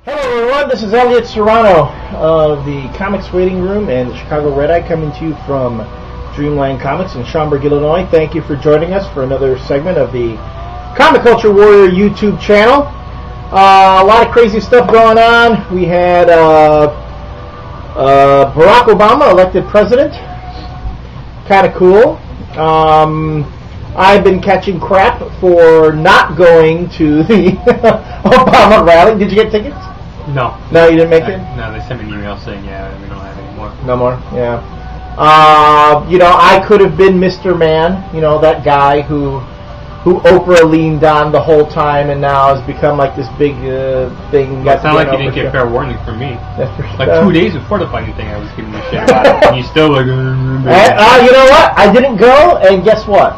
Hello everyone, this is Elliott Serrano of the Comics Waiting Room and the Chicago Red Eye, coming to you from Dreamland Comics in Schaumburg, Illinois. Thank you for joining us for another segment of the Comic Culture Warrior YouTube channel. A lot of crazy stuff going on. We had Barack Obama elected president. Kind of cool. I've been catching crap for not going to the Obama rally. Did you get tickets? No. No, you didn't make it? No, they sent me an email saying, yeah, we don't have any more. No more? Yeah. I could have been Mr. Man, that guy who Oprah leaned on the whole time and now has become like this big thing. Well, it's not like you didn't get fair warning from me. Like 2 days before the fighting thing, I was giving you shit about it. And you still like... you know what? I didn't go, and guess what?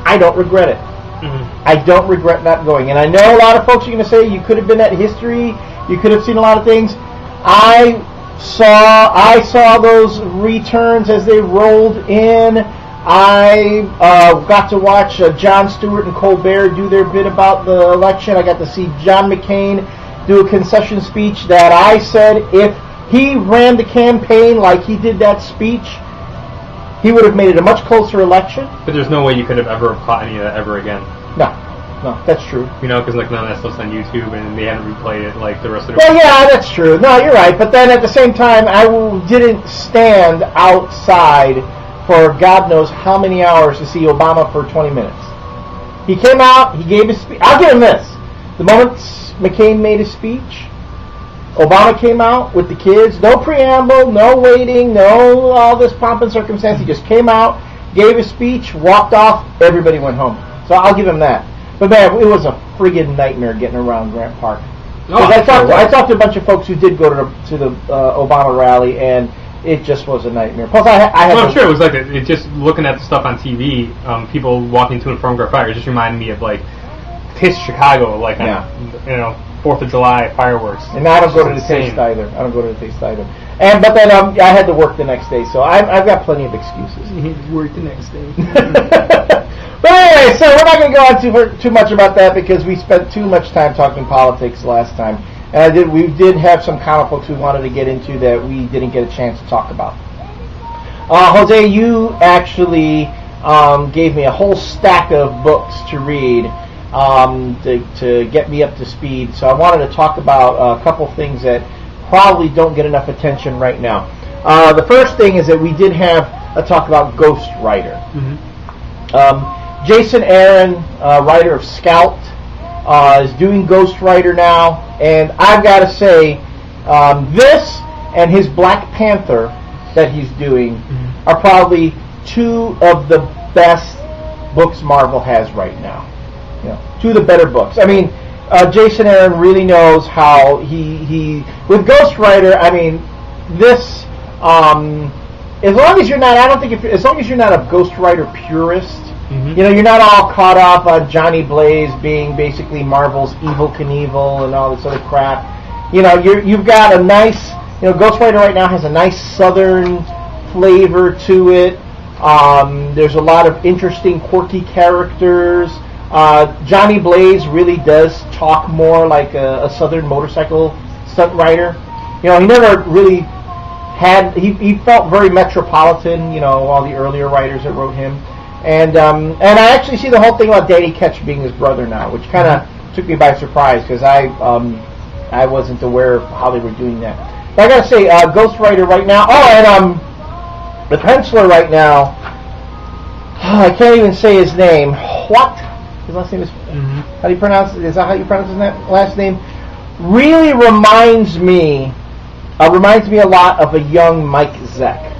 I don't regret it. Mm-hmm. I don't regret not going. And I know a lot of folks are going to say you could have been at history, you could have seen a lot of things. I saw those returns as they rolled in. I got to watch Jon Stewart and Colbert do their bit about the election. I got to see John McCain do a concession speech that I said if he ran the campaign like he did that speech, he would have made it a much closer election. But there's no way you could have ever caught any of that ever again. No, that's true. Because like none of that stuff's on YouTube, and they haven't replayed it like the rest of the... Well, yeah, that's true. No, you're right. But then at the same time, I didn't stand outside for God knows how many hours to see Obama for 20 minutes. He came out, he gave his speech. I'll give him this. The moment McCain made his speech, Obama came out with the kids, no preamble, no waiting, no all this pomp and circumstance. He just came out, gave his speech, walked off, everybody went home. So I'll give him that. But man, it was a friggin' nightmare getting around Grant Park. I talked to a bunch of folks who did go to the Obama rally, and it just was a nightmare. Plus, I'm sure it was like it just looking at the stuff on TV, people walking to and from Grant Park, it just reminded me of like Taste Chicago, like 4th of July fireworks. And I don't go to the Taste either. But then I had to work the next day, so I've got plenty of excuses. You had to work the next day. But anyway, so we're not going to go on too much about that because we spent too much time talking politics last time. And we did have some comic books we wanted to get into that we didn't get a chance to talk about. Jose, you actually gave me a whole stack of books to read to get me up to speed. So I wanted to talk about a couple things that probably don't get enough attention right now. The first thing is that we did have a talk about Ghost Rider. Mm-hmm. Jason Aaron, writer of Scout, is doing Ghost Rider now, and I've got to say, this and his Black Panther that he's doing are probably two of the best books Marvel has right now. Two of the better books. I mean, Jason Aaron really knows how he with Ghost Rider. I mean, this as long as you're not, as long as you're not a Ghost Rider purist. Mm-hmm. You're not all caught up on Johnny Blaze being basically Marvel's Evel Knievel and all this other crap. You've got a nice, Ghost Rider right now has a nice southern flavor to it. There's a lot of interesting, quirky characters. Johnny Blaze really does talk more like a southern motorcycle stunt rider. He never really had, he felt very metropolitan, all the earlier writers that wrote him. And I actually see the whole thing about Danny Ketch being his brother now, which kind of took me by surprise because I wasn't aware of how they were doing that. But I gotta say, Ghost Rider right now. Oh, and the penciler right now. I can't even say his name. What? His last name is. Mm-hmm. How do you pronounce it? Is that how you pronounce his last name? Really reminds me a lot of a young Mike Zeck.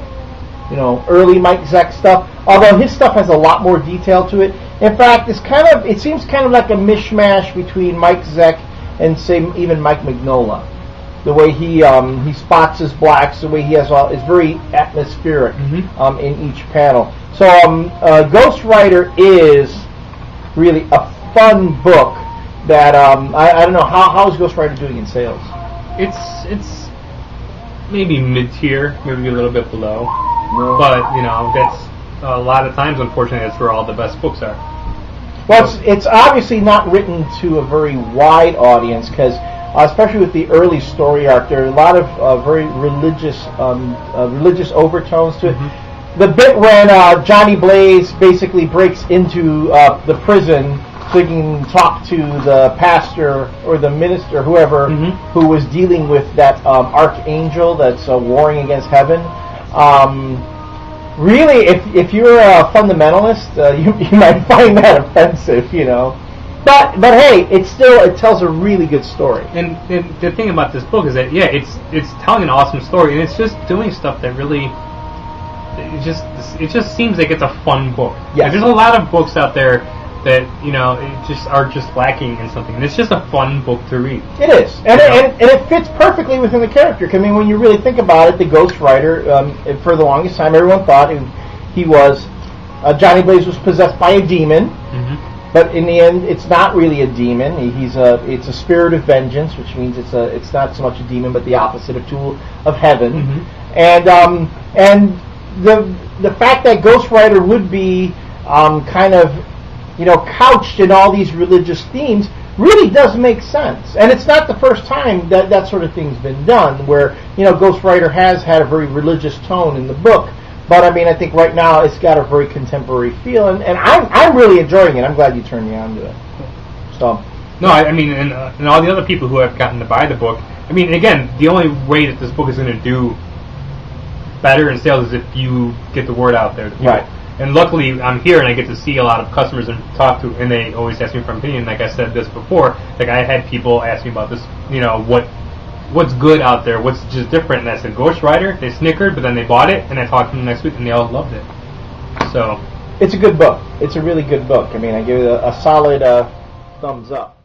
Early Mike Zeck stuff. Although his stuff has a lot more detail to it. In fact, it seems kind of like a mishmash between Mike Zeck and say even Mike Mignola. The way he spots his blacks, the way he has is very atmospheric in each panel. So Ghost Rider is really a fun book that I don't know how is Ghost Rider doing in sales. It's maybe mid-tier, maybe a little bit below. No. But that's a lot of times, unfortunately, that's where all the best books are. Well, it's obviously not written to a very wide audience because especially with the early story arc. There are a lot of very religious overtones to it. Mm-hmm. The bit when Johnny Blaze basically breaks into the prison so he can talk to the pastor or the minister, whoever, who was dealing with that archangel that's warring against heaven. Really, if you're a fundamentalist, you might find that offensive, you know. But hey, it tells a really good story. And the thing about this book is that it's telling an awesome story, and it's just doing stuff that really it just seems like it's a fun book. Yes. Like, there's a lot of books out there that are just lacking in something, and it's just a fun book to read. It is, and it fits perfectly within the character. I mean, when you really think about it, the Ghost Rider, for the longest time, everyone thought he was Johnny Blaze was possessed by a demon. But in the end, it's not really a demon. It's a spirit of vengeance, which means it's not so much a demon, but the opposite of tool of heaven. And the fact that Ghost Rider would be kind of couched in all these religious themes really does make sense. And it's not the first time that sort of thing's been done, where Ghost Rider has had a very religious tone in the book. But I mean, I think right now it's got a very contemporary feel, and I'm really enjoying it. I'm glad you turned me on to it. So, no, I mean, and all the other people who have gotten to buy the book. I mean, again, the only way that this book is going to do better in sales is if you get the word out there to people. Right. And luckily, I'm here and I get to see a lot of customers and talk to, and they always ask me for an opinion. Like I said this before, like I had people ask me about this. What's good out there, what's just different, and I said Ghost Rider. They snickered, but then they bought it, and I talked to them next week, and they all loved it. So it's a good book. It's a really good book. I mean, I give it a solid thumbs up.